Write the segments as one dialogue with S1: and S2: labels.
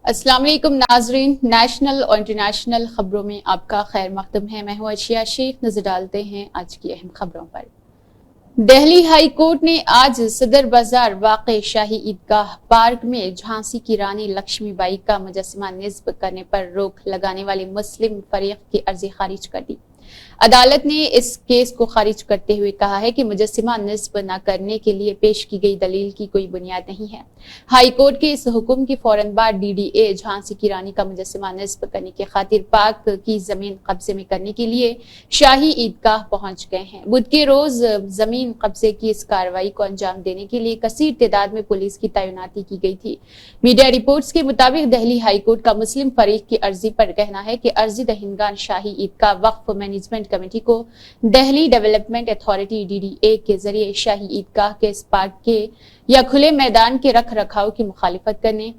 S1: अस्सलाम वालेकुम नाजरीन, नेशनल और इंटरनेशनल खबरों में आपका खैर मकदम है। मैं हूं अर्शिया शेख। नजर डालते हैं आज की अहम खबरों पर। दिल्ली हाई कोर्ट ने आज सदर बाजार वाक़े शाही ईदगाह पार्क में झांसी की रानी लक्ष्मीबाई का मुजस्समा निस्ब करने पर रोक लगाने वाली मुस्लिम फरीक की अर्जी खारिज कर दी। अदालत ने इस केस को खारिज करते हुए कहा है कि मुजस्समा निस्ब न करने के लिए पेश की गई दलील की कोई बुनियाद नहीं है। हाई कोर्ट के इस हुक्म के फौरन बाद डीडीए झांसी की रानी का मुजस्समा निस्ब करने की खातिर पाक की जमीन कब्जे में करने के लिए शाही ईदगाह पहुंच गए हैं। बुध के रोज जमीन कब्जे की इस कार्रवाई को अंजाम देने के लिए कसीर तादाद में पुलिस की तैनाती की गई थी। मीडिया रिपोर्ट्स के मुताबिक दिल्ली हाई कोर्ट का मुस्लिम फरीक की अर्जी पर कहना है कि अर्जी दहिंदगान शाही ईदगाह वक्फ मैनेजमेंट कमेटी को दिल्ली डेवलपमेंट अथॉरिटी डीडीए के जरिए शाही ईदगाह के इस पार्क के या खुले मैदान के रख रखाव की मुखालिफत करने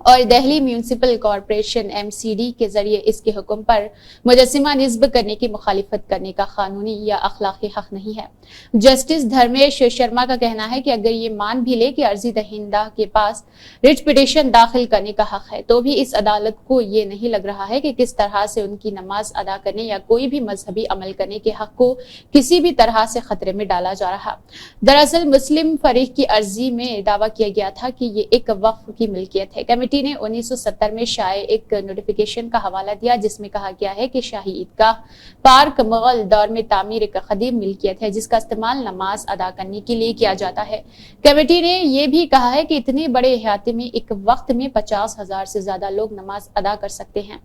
S1: और दिल्ली म्यूनिसिपल कॉरपोरेशन एमसीडी के जरिए इसके हुक्म पर मुजस्समा निस्ब करने की मुखालिफत करने का कानूनी या अखलाकी हक नहीं है। जस्टिस धर्मेश शर्मा का कहना है कि अगर ये मान भी ले कि अर्जी दहिंदा के पास रिट पिटीशन दाखिल करने का हक है, तो भी इस अदालत को ये नहीं लग रहा है कि किस तरह से उनकी नमाज अदा करने या कोई भी मजहबी अमल करने के हक को किसी भी तरह से खतरे में डाला जा रहा। दरअसल मुस्लिम फरीक की अर्जी में दावा किया गया था कि ये एक वक्फ की मिल्कियत है। कमेटी ने 1970 में शाये एक नोटिफिकेशन का हवाला दिया जिसमें कहा गया है कि शाही ईदगाह पार्क मुगल दौर में तामीर एक कदीम मिल्कियत है जिसका इस्तेमाल नमाज अदा करने के लिए किया जाता है। कमेटी ने यह भी कहा है कि इतने बड़े इहाते में एक वक्त में 50,000 से ज्यादा लोग नमाज अदा कर सकते हैं।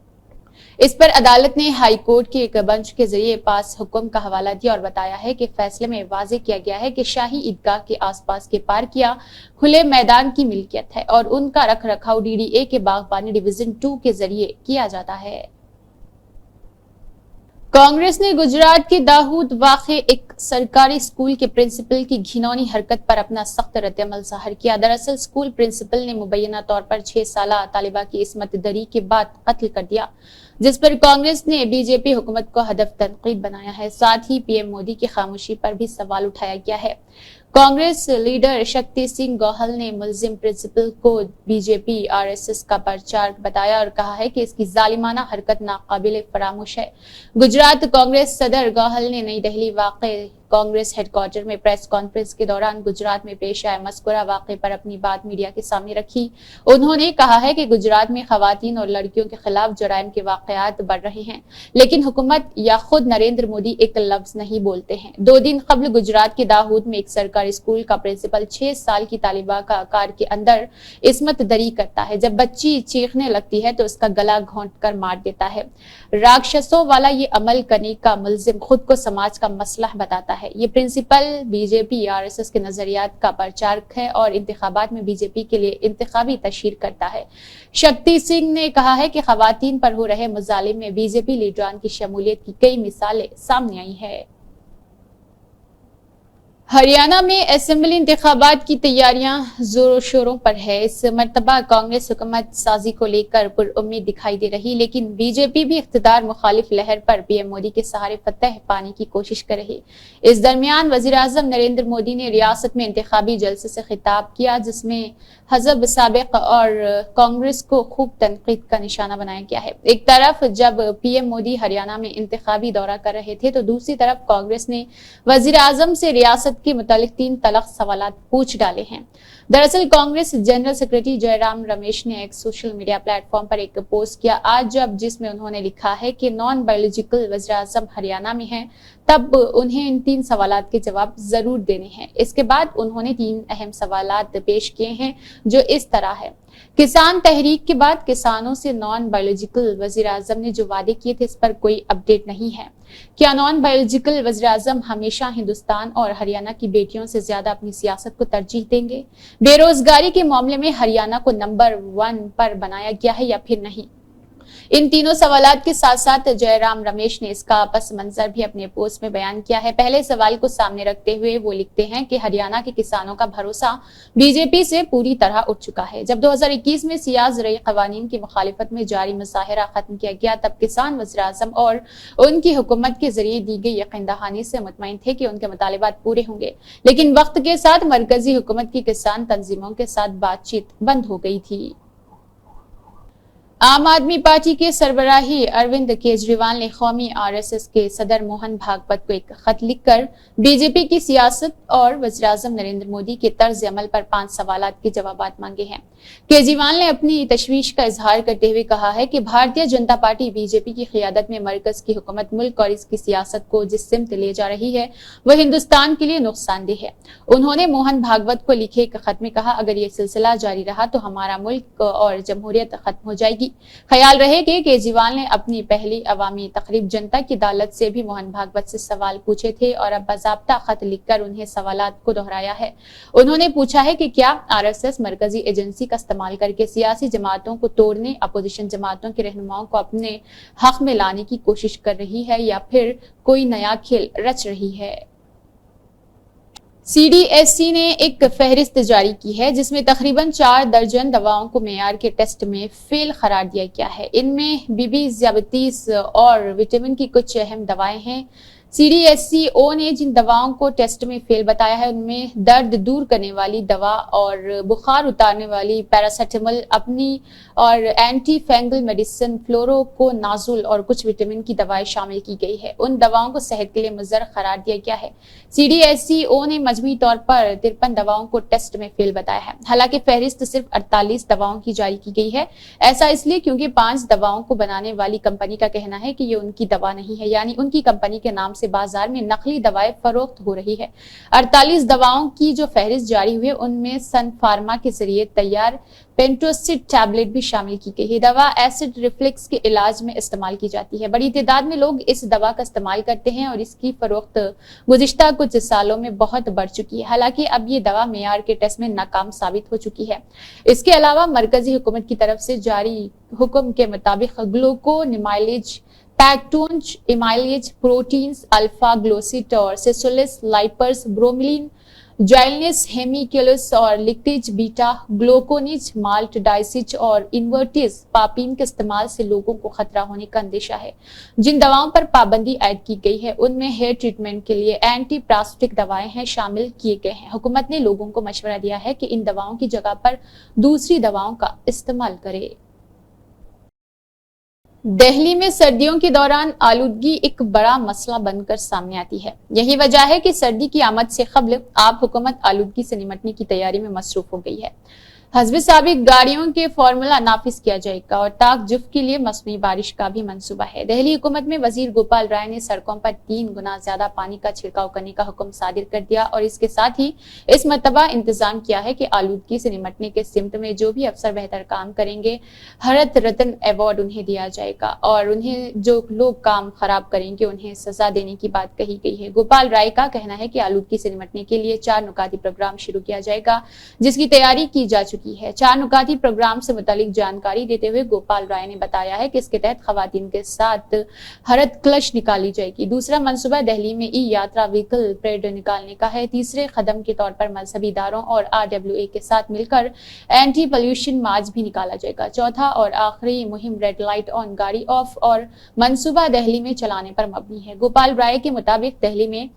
S1: इस पर अदालत ने हाई कोर्ट के एक बेंच के जरिए पास हुक्म का हवाला दिया और बताया है कि फैसले में वाजे किया गया है कि शाही ईदगाह के आसपास के पार्क या खुले मैदान की मिल्कियत है और उनका रख रखाव डीडीए के बागबानी डिवीजन 2 के जरिए किया जाता है। कांग्रेस ने गुजरात के दाऊद वाक़े एक सरकारी स्कूल के प्रिंसिपल की घिनौनी हरकत पर अपना सख्त रद्द-ए-अमल जाहिर किया। दरअसल स्कूल प्रिंसिपल ने मुबैना तौर पर 6 साला तालिबा की इस्मत दरी के बाद कत्ल कर दिया, जिस पर कांग्रेस ने बीजेपी हुकूमत को हदफ तनकीद बनाया है। साथ ही पीएम मोदी की खामोशी पर भी सवाल उठाया गया है। कांग्रेस लीडर शक्ति सिंह गोहल ने मुलजिम प्रिंसिपल को बीजेपी आरएसएस का प्रचारक बताया और कहा है कि इसकी जालिमाना हरकत नाकाबिले फरामोश है। गुजरात कांग्रेस सदर गोहल ने नई दिल्ली वाक़े कांग्रेस हेडक्वार्टर में प्रेस कॉन्फ्रेंस के दौरान गुजरात में पेश आए मस्कुरा वाक़े पर अपनी बात मीडिया के सामने रखी। उन्होंने कहा है कि गुजरात में खवातीन और लड़कियों के खिलाफ जराइम के वाक़यात बढ़ रहे हैं, लेकिन हुकूमत या खुद नरेंद्र मोदी एक लफ्ज नहीं बोलते हैं। 2 दिन कबल गुजरात के दाऊद में एक सरकारी स्कूल का प्रिंसिपल 6 साल की तालिबा का कार के अंदर इस्मत दरी करता है। जब बच्ची चीखने लगती है तो उसका गला घोंट कर मार देता है। राक्षसों वाला ये अमल करने का मुलजिम खुद को समाज का मसला बताता है। ये प्रिंसिपल बीजेपी आरएसएस के नजरियात का प्रचारक है और इंतखाबात में बीजेपी के लिए इंतखाबी तशहीर करता है। शक्ति सिंह ने कहा है कि खवातीन पर हो रहे मुजालिम में बीजेपी लीडरान की शमूलियत की कई मिसालें सामने आई है। हरियाणा में असेंबली इंतखाबात की तैयारियां जोरों शोरों पर है। इस मर्तबा कांग्रेस हुकूमत साजी को लेकर पुरउम्मीद दिखाई दे रही, लेकिन बीजेपी भी इख्तिदार मुखालिफ लहर पर पीएम मोदी के सहारे फतह पाने की कोशिश कर रही। इस दरमियान वजीर आजम नरेंद्र मोदी ने रियासत में इंतखाबी जलसे से खिताब किया, जिसमें हज़ब साबिक और कांग्रेस को खूब तनकीद का निशाना बनाया गया है। एक तरफ जब पीएम मोदी हरियाणा में इंतखाबी दौरा कर रहे थे तो दूसरी तरफ कांग्रेस ने वजीर आजम से रियासत के मुतालिक 3 तलख सवालात पूछ डाले हैं। दरअसल कांग्रेस जनरल सेक्रेटरी जयराम रमेश ने एक सोशल मीडिया प्लेटफॉर्म पर एक पोस्ट किया आज जब जिसमें उन्होंने लिखा है कि नॉन बायोलॉजिकल वज़ीर आज़म हरियाणा में हैं, तब उन्हें इन 3 सवालात के जवाब जरूर देने हैं। इसके बाद उन्होंने 3 अहम सवालात पेश किए हैं जो इस तरह है। किसान तहरीक के बाद किसानों से नॉन बायोलॉजिकल वज़ीर आज़म ने जो वादे किए थे इस पर कोई अपडेट नहीं है। क्या नॉन बायोलॉजिकल वज़ीर आज़म हमेशा हिंदुस्तान और हरियाणा की बेटियों से ज्यादा अपनी सियासत को तरजीह देंगे? बेरोजगारी के मामले में हरियाणा को नंबर 1 पर बनाया गया है या फिर नहीं? इन तीनों सवालात के साथ साथ जयराम रमेश ने इसका पस मंजर भी अपने पोस्ट में बयान किया है। पहले सवाल को सामने रखते हुए वो लिखते हैं कि हरियाणा के किसानों का भरोसा बीजेपी से पूरी तरह उठ चुका है। जब 2021 में सियाज रई कवानीन की मुखालिफत में जारी मुजाहिरा खत्म किया गया, तब किसान वज़ीर आज़म और उनकी हुकूमत के जरिए दी गई यकीन दहानी से मुतमईन थे कि उनके मुतालिबात पूरे होंगे, लेकिन वक्त के साथ मरकजी हुकूमत की किसान तंजीमों के साथ बातचीत बंद हो गई थी। आम आदमी पार्टी के सरबराही अरविंद केजरीवाल ने कौमी आरएसएस के सदर मोहन भागवत को एक खत लिखकर बीजेपी की सियासत और वज़ीर-ए-आज़म नरेंद्र मोदी के तर्ज अमल पर 5 सवालात के जवाब मांगे हैं। केजरीवाल ने अपनी तशवीश का इजहार करते हुए कहा है कि भारतीय जनता पार्टी बीजेपी की क़ियादत में मरकज की हुकूमत मुल्क और इसकी सियासत को जिस सिमत ले जा रही है वह हिंदुस्तान के लिए नुकसानदेह है। उन्होंने मोहन भागवत को लिखे एक खत में कहा, अगर ये सिलसिला जारी रहा तो हमारा मुल्क और जमहूरियत खत्म हो जाएगी। ख्याल रहे कि केजरीवाल ने अपनी पहली अवामी तकरीब जनता की अदालत से भी मोहन भागवत से सवाल पूछे थे और अब बाज़ाब्ता खत लिखकर उन्हें सवालात को दोहराया है। उन्होंने पूछा है कि क्या आरएसएस मरकजी एजेंसी का इस्तेमाल करके सियासी जमातों को तोड़ने, अपोजिशन जमातों के रहनुमाओं को अपने हक में लाने की कोशिश कर रही है या फिर कोई नया खेल रच रही है। सीडीएससी ने एक फहरिस्त जारी की है जिसमें तकरीबन 4 दर्जन दवाओं को मेयार के टेस्ट में फेल करार दिया गया है। इनमें बीबी ज़ियाबतीस और विटामिन की कुछ अहम दवाएं हैं। सीडीएससीओ ने जिन दवाओं को टेस्ट में फेल बताया है उनमें दर्द दूर करने वाली दवा और बुखार उतारने वाली पैरासिटामोल अपनी और एंटी फंगल मेडिसिन फ्लोरोकोनाजोल और कुछ विटामिन की दवाएं शामिल की गई है। उन दवाओं को सेहत के लिए मुज़र करार दिया गया है। सीडीएससीओ ने मजमूई तौर पर 53 दवाओं को टेस्ट में फेल बताया है। हालांकि फहरिस्त सिर्फ 48 दवाओं की जारी की गई है। ऐसा इसलिए क्योंकि 5 दवाओं को बनाने वाली कंपनी का कहना है कि ये उनकी दवा नहीं है, यानी उनकी कंपनी के नाम से बाजार में नकली दवाएं फरोख्त हो रही है। 48 दवाओं की जो फहरिस्त जारी हुई है उनमें सन फार्मा के जरिए तैयार पेंटोसिड टैबलेट भी शामिल की गई है। दवा एसिड रिफ्लक्स के इलाज में इस्तेमाल की जाती है। बड़ी तादाद में लोग इस दवा का इस्तेमाल करते हैं और इसकी फरोख्त गुज़िश्ता कुछ सालों में बहुत बढ़ चुकी है। हालांकि अब ये दवा मेयार के टेस्ट में नाकाम साबित हो चुकी है। इसके अलावा मरकजी हुकूमत की तरफ से जारी हुक्म के मुताबिक ग्लूकोनिमाइलेज, पैक्टोन्ज, इमाइलेज, प्रोटीन्स, अल्फा ग्लोसिट और सेसोलिस, लाइपर्स, ब्रोमिलिन, जाइलनेस, हेमिक्यूलस और लिक्टिज, बीटा ग्लूकोनिज, माल्ट डाइसिच और इन्वर्टिस पापीन के इस्तेमाल से लोगों को खतरा होने का अंदेशा है। जिन दवाओं पर पाबंदी आयद की गई है उनमें हेयर ट्रीटमेंट के लिए एंटी प्लास्टिक दवाएं हैं शामिल किए गए हैं। हुकूमत ने लोगों को मशवरा दिया है कि इन दवाओं की जगह पर दूसरी दवाओं का इस्तेमाल करें। दिल्ली में सर्दियों के दौरान आलूदगी एक बड़ा मसला बनकर सामने आती है। यही वजह है कि सर्दी की आमद से कबल आप हुकूमत आलूदगी से निपटने की तैयारी में मसरूफ हो गई है। हस्ब साबिक गाड़ियों के फार्मूला नाफिज किया जाएगा और ताकजुफ के लिए मौसमी बारिश का भी मंसूबा है। दिल्ली हुकूमत में वजीर गोपाल राय ने सड़कों पर 3 गुना ज्यादा पानी का छिड़काव करने का हुक्म सादिर कर दिया और इसके साथ ही इस मरतबा इंतजाम किया है कि आलूदगी से निपटने के सिमत में जो भी अफसर बेहतर काम करेंगे हरत रत्न अवार्ड उन्हें दिया जाएगा और उन्हें जो लोग काम खराब करेंगे उन्हें सजा देने की बात कही गई है। गोपाल राय का कहना है कि आलूदगी से निपटने के लिए 4 नुकाती प्रोग्राम शुरू किया जाएगा जिसकी तैयारी की जा चुकी है। 4 नुकाती प्रोग्राम से मुतालिक जानकारी देते हुए गोपाल राय ने बताया है कि इसके तहत खवातीन के साथ हरत क्लच निकाली जाएगी। दूसरा मंसूबा दिल्ली में ई यात्रा व्हीकल परेड निकालने का है। तीसरे कदम के तौर पर मजहबी इदारों और RWA के साथ मिलकर एंटी पोल्यूशन मार्च भी निकाला जाएगा। चौथा और आखिरी मुहिम रेड लाइट ऑन गाड़ी ऑफ और मंसूबा दिल्ली में चलाने पर मबनी है। गोपाल राय के मुताबिक दिल्ली में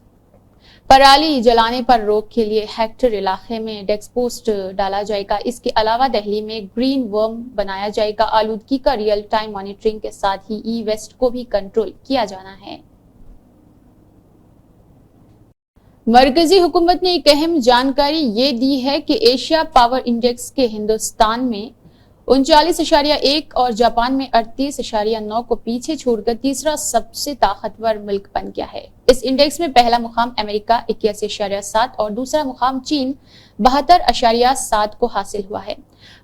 S1: पराली जलाने पर रोक के लिए हेक्टर इलाके में डेस्क पोस्ट डाला जाएगा। इसके अलावा दिल्ली में ग्रीन वर्म बनाया जाएगा। आलूदगी का रियल टाइम मॉनिटरिंग के साथ ही ई वेस्ट को भी कंट्रोल किया जाना है। मरकजी हुकूमत ने एक अहम जानकारी ये दी है कि एशिया पावर इंडेक्स के हिंदुस्तान में 39.1 और जापान में 38.9 को पीछे छोड़कर तीसरा सबसे ताकतवर मुल्क बन गया है। इस इंडेक्स में पहला मुकाम अमेरिका 81.7 और दूसरा मुकाम चीन 72.7 को हासिल हुआ है।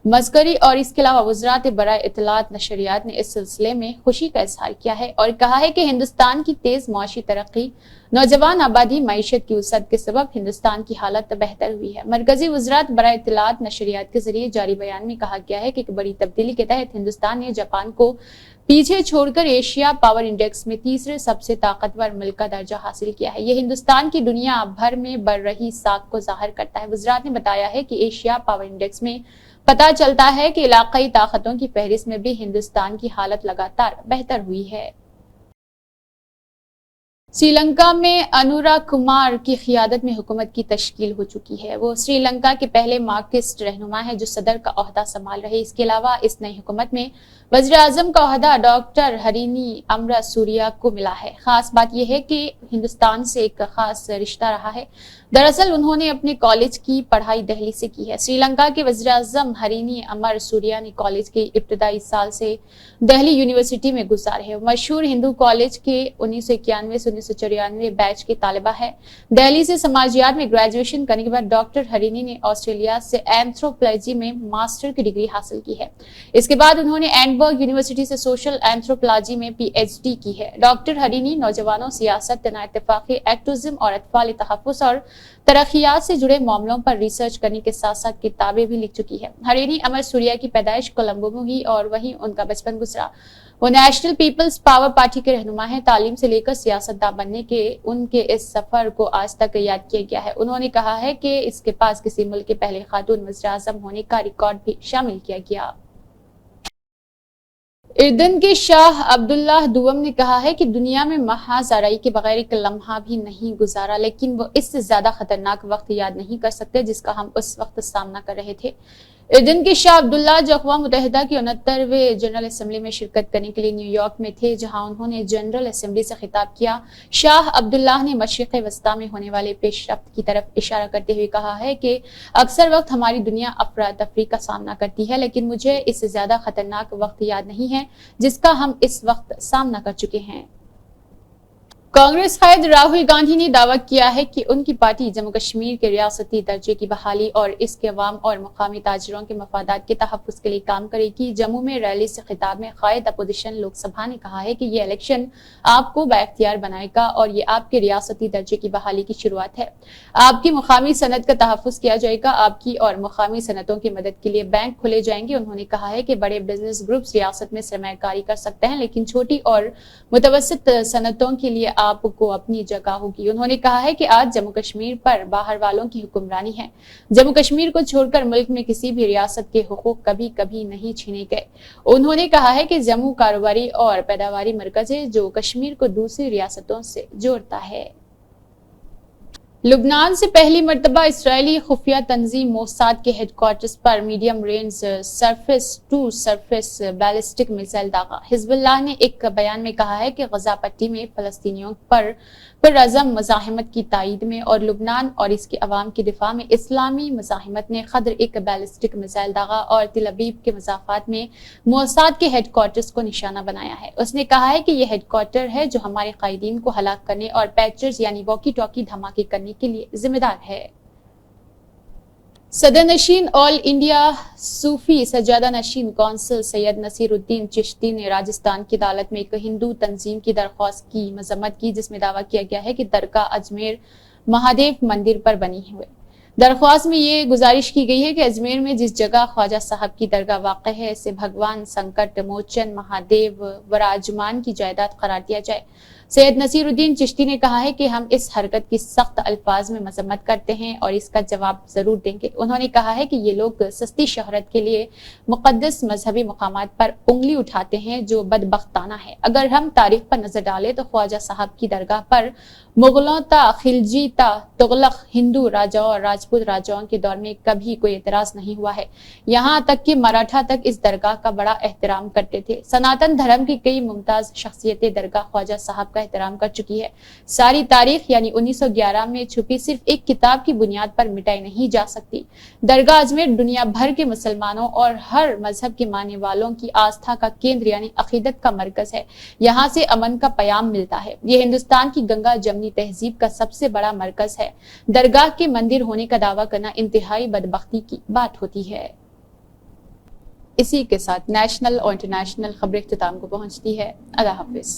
S1: मस्करी और इसके अलावा वज़रात बराए इत्तलात नशरियात ने इस सिलसिले में खुशी का इजहार किया है और कहा है कि हिंदुस्तान की तेज मुआशी तरक्की, नौजवान आबादी, मईशत की वसअत के सबब हिंदुस्तान की हालत बेहतर हुई है। मरकजी वज़रात बराए इत्तलात नशरियात के जरिए जारी बयान में कहा गया है कि एक बड़ी तब्दीली के तहत हिंदुस्तान ने जापान को पीछे छोड़कर एशिया पावर इंडेक्स में तीसरे सबसे ताकतवर मुल्क का दर्जा हासिल किया है। यह हिंदुस्तान की दुनिया भर में बढ़ रही साख को जाहिर करता है। वज़रात ने बताया है कि एशिया पावर इंडेक्स में पता चलता है कि इलाकाई ताकतों की फहरिस्त में भी हिंदुस्तान की हालत लगातार बेहतर हुई है। سری لنکا میں انورا کمار کی قیادت میں حکومت کی تشکیل ہو چکی ہے۔ وہ سری لنکا کے پہلے مارکسسٹ رہنما ہیں جو صدر کا عہدہ سنبھال رہے۔ اس کے علاوہ اس نئی حکومت میں وزیر اعظم کا عہدہ ڈاکٹر ہرینی امرا سوریا کو ملا ہے۔ خاص بات یہ ہے کہ ہندوستان سے ایک خاص رشتہ رہا ہے۔ دراصل انہوں نے اپنے کالج کی پڑھائی دہلی سے کی ہے۔ سری لنکا کے وزیر اعظم ہرینی امر سوریا نے کالج کے ابتدائی سال سے دہلی یونیورسٹی میں گزارے ہیں۔ مشہور ہندو کالج کے 1991 سے 1994 بیچ کے طالبہ ہے۔ دہلی سے سماجیات میں گریجویشن کرنے کے بعد ڈاکٹر ہرینی نے آسٹریلیا سے اینتھروپولوجی میں ماسٹر کی ڈگری حاصل کی ہے۔ اس کے بعد انہوں نے ایڈنبرگ یونیورسٹی سے سوشل اینتھروپولوجی میں پی ایچ ڈی کی ہے۔ ڈاکٹر ہرینی نوجوانوں، سیاست، تنا اتفاقی، ایکٹیوزم اور اطفال تحفظ اور ترقیات سے جڑے معاملوں پر ریسرچ کرنے کے ساتھ ساتھ کتابیں بھی لکھ چکی ہے۔ ہرینی امر سوریا کی پیدائش کولمبو میں ہوئی اور وہیں ان کا بچپن گزرا۔ وہ نیشنل پیپلز پاور پارٹی کے رہنما ہیں۔ تعلیم سے لے کر سیاستداں بننے کے ان کے اس سفر کو آج تک یاد کیا گیا ہے۔ انہوں نے کہا ہے کہ اس کے پاس کسی ملک کے پہلے خاتون وزیر اعظم ہونے کا ریکارڈ بھی شامل کیا گیا۔ اردن کے شاہ عبداللہ دوم نے کہا ہے کہ دنیا میں محض آرائی کے بغیر ایک لمحہ بھی نہیں گزارا، لیکن وہ اس سے زیادہ خطرناک وقت یاد نہیں کر سکتے جس کا ہم اس وقت سامنا کر رہے تھے۔ اردن کے شاہ عبداللہ جو اقوام متحدہ کی 69ویں جنرل اسمبلی میں شرکت کرنے کے لیے نیو یارک میں تھے، جہاں انہوں نے جنرل اسمبلی سے خطاب کیا۔ شاہ عبداللہ نے مشرق وسطیٰ میں ہونے والے پیش رفت کی طرف اشارہ کرتے ہوئے کہا ہے کہ اکثر وقت ہماری دنیا افراتفری کا سامنا کرتی ہے، لیکن مجھے اس سے زیادہ خطرناک وقت یاد نہیں ہے جس کا ہم اس وقت سامنا کر چکے ہیں۔ کانگریس قائد راہل گاندھی نے دعویٰ کیا ہے کہ ان کی پارٹی جموں کشمیر کے ریاستی درجے کی بحالی اور اس کے عوام اور مقامی تاجروں کے مفادات کے تحفظ کے لیے کام کرے گی۔ جموں میں ریلی سے خطاب میں قائد اپوزیشن لوک سبھا نے کہا ہے کہ یہ الیکشن آپ کو بااختیار بنائے گا اور یہ آپ کے ریاستی درجے کی بحالی کی شروعات ہے۔ آپ کی مقامی صنعت کا تحفظ کیا جائے گا، آپ کی اور مقامی صنعتوں کی مدد کے لیے بینک کھولے جائیں گے۔ انہوں نے کہا ہے کہ بڑے بزنس گروپس ریاست میں سرمایہ کاری کر سکتے ہیں، لیکن چھوٹی اور متوسط صنعتوں کے لیے آپ کو اپنی جگہ ہوگی۔ انہوں نے کہا ہے کہ آج جموں کشمیر پر باہر والوں کی حکمرانی ہے۔ جموں کشمیر کو چھوڑ کر ملک میں کسی بھی ریاست کے حقوق کبھی نہیں چھینے گئے۔ انہوں نے کہا ہے کہ جموں کاروباری اور پیداواری مرکز ہے جو کشمیر کو دوسری ریاستوں سے جوڑتا ہے۔ لبنان سے پہلی مرتبہ اسرائیلی خفیہ تنظیم موساد کے ہیڈ کوارٹرز پر medium range surface to surface ballistic missile داغا۔ حزب اللہ نے ایک بیان میں کہا ہے کہ غزہ پٹی میں فلسطینیوں پر پرعزم مزاحمت کی تائید میں اور لبنان اور اس کے عوام کے دفاع میں اسلامی مزاحمت نے قدر ایک بیلسٹک میزائل داغا اور تل ابیب کے مضافات میں موساد کے ہیڈ کوارٹرز کو نشانہ بنایا ہے۔ اس نے کہا ہے کہ یہ ہیڈ کوارٹر ہے جو ہمارے قائدین کو ہلاک کرنے اور پیچرز یعنی واکی ٹاکی دھماکے کرنے کے لیے ذمہ دار ہے۔ صدر نشین آل انڈیا صوفی سجادہ نشین کونسل سید نصیر الدین چشتی نے راجستھان کی عدالت میں ایک ہندو تنظیم کی درخواست کی مذمت کی جس میں دعویٰ کیا گیا ہے کہ درگاہ اجمیر مہادیو مندر پر بنی ہوئے۔ درخواست میں یہ گزارش کی گئی ہے کہ اجمیر میں جس جگہ خواجہ صاحب کی درگاہ واقع ہے اسے بھگوان سنکٹ موچن مہادیو وراجمان کی جائیداد قرار دیا جائے۔ سید نصیر الدین چشتی نے کہا ہے کہ ہم اس حرکت کی سخت الفاظ میں مذمت کرتے ہیں اور اس کا جواب ضرور دیں گے۔ انہوں نے کہا ہے کہ یہ لوگ سستی شہرت کے لیے مقدس مذہبی مقامات پر انگلی اٹھاتے ہیں جو بدبختانہ ہے۔ اگر ہم تاریخ پر نظر ڈالیں تو خواجہ صاحب کی درگاہ پر مغلوں تا خلجی تا تغلق ہندو راجاؤں اور راجپوت راجاؤں کے دور میں کبھی کوئی اعتراض نہیں ہوا ہے، یہاں تک کہ مراٹھا تک اس درگاہ کا بڑا احترام کرتے تھے۔ سناتن دھرم کی کئی ممتاز شخصیتیں درگاہ خواجہ صاحب کا احترام کر چکی ہے۔ ساری تاریخ یعنی 1911 میں چھپی صرف ایک کتاب کی بنیاد پر مٹائی نہیں جا سکتی۔ درگاہ اجمیر دنیا بھر کے مسلمانوں اور ہر مذہب کے ماننے والوں کی آستھا کا کیندر یعنی عقیدت کا مرکز ہے۔ یہاں سے امن کا پیام ملتا ہے۔ یہ ہندوستان کی گنگا جمنی تہذیب کا سب سے بڑا مرکز ہے۔ درگاہ کے مندر ہونے کا دعویٰ کرنا انتہائی بدبختی کی بات ہوتی ہے۔ اسی کے ساتھ نیشنل اور انٹرنیشنل خبریں اختتام کو پہنچتی ہے۔ اللہ حافظ۔